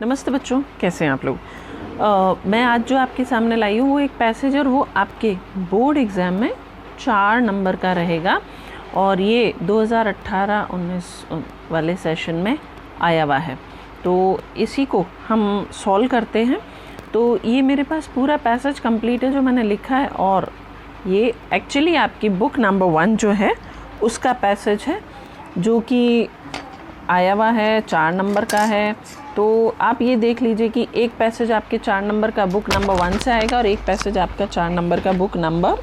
नमस्ते बच्चों, कैसे हैं आप लोग। मैं आज जो आपके सामने लाई हूँ वो एक पैसेज और वो आपके बोर्ड एग्ज़ाम में 4 नंबर का रहेगा और ये 2018-19 वाले सेशन में आया हुआ है। तो इसी को हम सॉल्व करते हैं। तो ये मेरे पास पूरा पैसेज कंप्लीट है जो मैंने लिखा है और ये एक्चुअली आपकी बुक नंबर 1 जो है उसका पैसेज है जो कि आया हुआ है, 4 नंबर का है। तो आप ये देख लीजिए कि एक पैसेज आपके 4 नंबर का बुक नंबर 1 से आएगा और एक पैसेज आपका 4 नंबर का बुक नंबर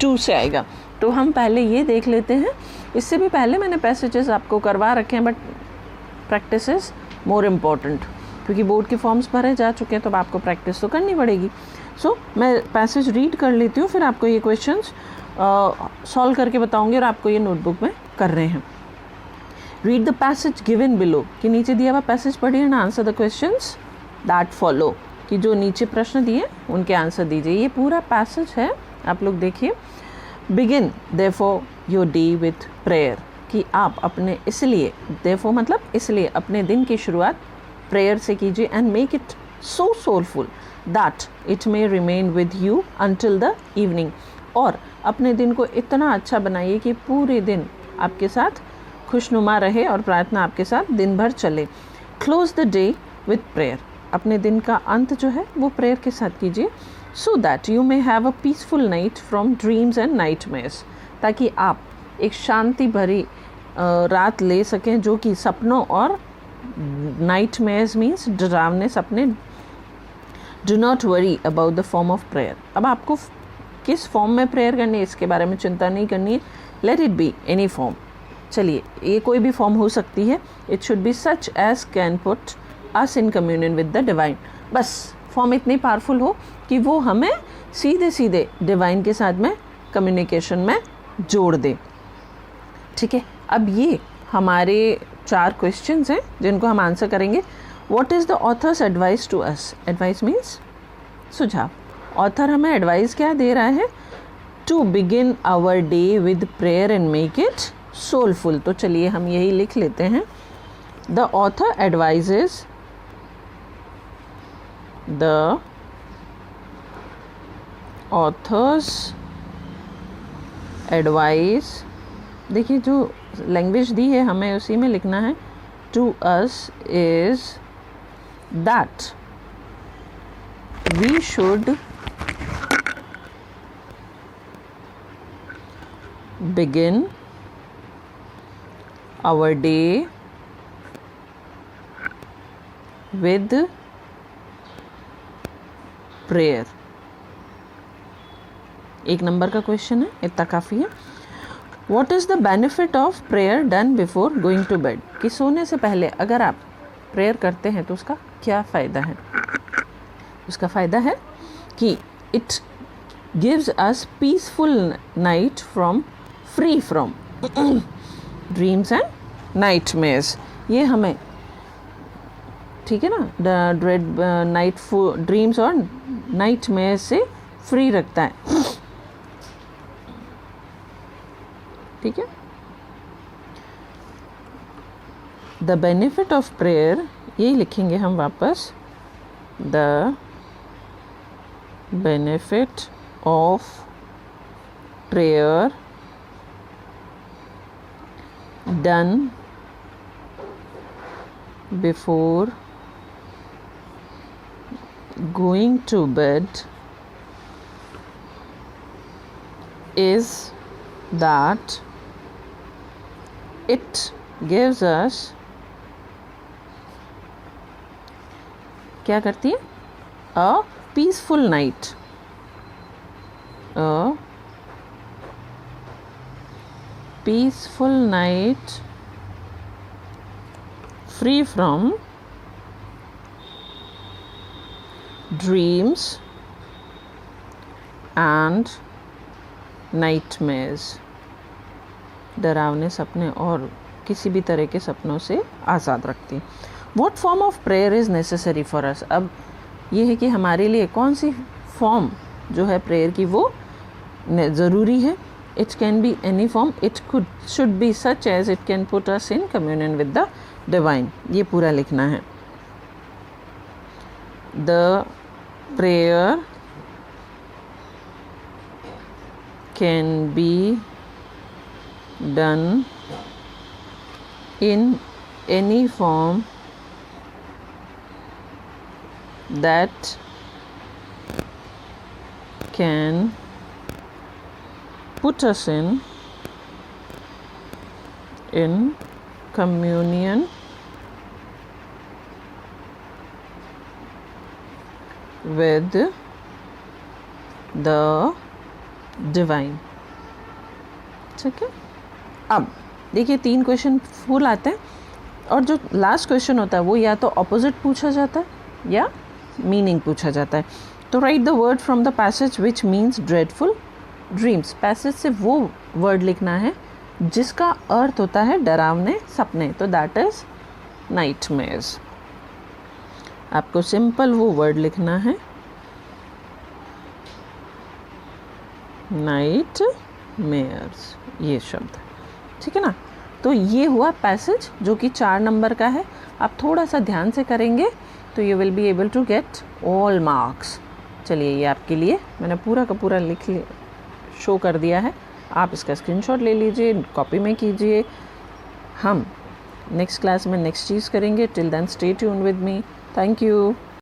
2 से आएगा। तो हम पहले ये देख लेते हैं। इससे भी पहले मैंने पैसेजेस आपको करवा रखे हैं, but practice is more important क्योंकि बोर्ड के फॉर्म्स भरे जा चुके हैं, तो अब आपको प्रैक्टिस तो करनी पड़ेगी। सो मैं पैसेज रीड कर लेती हूँ, फिर आपको ये क्वेश्चंस सॉल्व करके बताऊँगी और आपको ये नोटबुक में कर रहे हैं। Read the passage given below, कि नीचे दिया हुआ पैसेज पढ़िए and answer the questions that follow, कि जो नीचे प्रश्न दिए उनके आंसर दीजिए। ये पूरा पैसेज है, आप लोग देखिए। Begin therefore your day with prayer, कि आप अपने इसलिए देयरफॉर मतलब इसलिए अपने दिन की शुरुआत प्रेयर से कीजिए। And make it so soulful that it may remain with you until the evening, और अपने दिन को इतना अच्छा बनाइए कि पूरे दिन आपके साथ खुशनुमा रहे और प्रार्थना आपके साथ दिन भर चले। Close the day with prayer, अपने दिन का अंत जो है वो प्रेयर के साथ कीजिए। So that you may have a peaceful night from dreams and nightmares, ताकि आप एक शांति भरी रात ले सकें जो कि सपनों और नाइटमेयर्स मीन्स डरावने सपने। Do not worry about the form of prayer, अब आपको किस फॉर्म में प्रेयर करनी है इसके बारे में चिंता नहीं करनी है। Let it be any form, चलिए ये कोई भी फॉर्म हो सकती है। It should be such as can put us in communion with the divine, बस फॉर्म इतनी पावरफुल हो कि वो हमें सीधे सीधे डिवाइन के साथ में कम्युनिकेशन में जोड़ दे। ठीक है, अब ये हमारे 4 क्वेश्चंस हैं जिनको हम आंसर करेंगे। What is the author's advice to us, advice means सुझाव। ऑथर हमें एडवाइस क्या दे रहा है, to begin our day with prayer and make it soulful. तो चलिए हम यही लिख लेते हैं। The author advises, the author's advice, देखिए जो लैंग्वेज दी है हमें उसी में लिखना है। To us is that we should begin our day with prayer। एक नंबर का क्वेश्चन है, इतना काफ़ी है। What is the benefit of prayer done before going to bed, कि सोने से पहले अगर आप प्रेयर करते हैं तो उसका क्या फ़ायदा है। उसका फ़ायदा है कि it gives us peaceful night from free from dreams and nightmares. ये हमें, ठीक है ना, ड्रेड नाइट ड्रीम्स और नाइटमेयर्स से फ्री रखता है। ठीक है, द बेनिफिट ऑफ प्रेयर, यही लिखेंगे हम वापस। The benefit of prayer done before going to bed is that it gives us, क्या करती है, a peaceful night, a peaceful night free from dreams and nightmares, डरावने सपने और किसी भी तरह के सपनों से आज़ाद रखती। What form of prayer is necessary for us, अब ये है कि हमारे लिए कौन सी फॉर्म जो है प्रेयर की वो ज़रूरी है। It can be any form. It should be such as it can put us in communion with the divine. ये पूरा लिखना है. The prayer can be done in any form that can put us in communion with the divine. ठीक है, अब देखिए 3 question full आते हैं और जो लास्ट क्वेश्चन होता है वो या तो ऑपोजिट पूछा जाता है या मीनिंग पूछा जाता है. तो right the word from the passage which means dreadful dreams. Passage से वो वर्ड लिखना है जिसका अर्थ होता है डरावने सपने. तो दैट इज नाइटमेयर्स. आपको सिंपल वो वर्ड लिखना है, नाइटमेयर्स, ये शब्द. ठीक है ना. तो ये हुआ पैसेज जो कि 4 नंबर का है. आप थोड़ा सा ध्यान से करेंगे तो you will be able to get all marks. चलिए, ये आपके लिए मैंने पूरा का पूरा शो कर दिया है. आप इसका स्क्रीनशॉट ले लीजिए, कॉपी में कीजिए. हम नेक्स्ट क्लास में नेक्स्ट चीज़ करेंगे. Till then stay tuned with me. Thank you.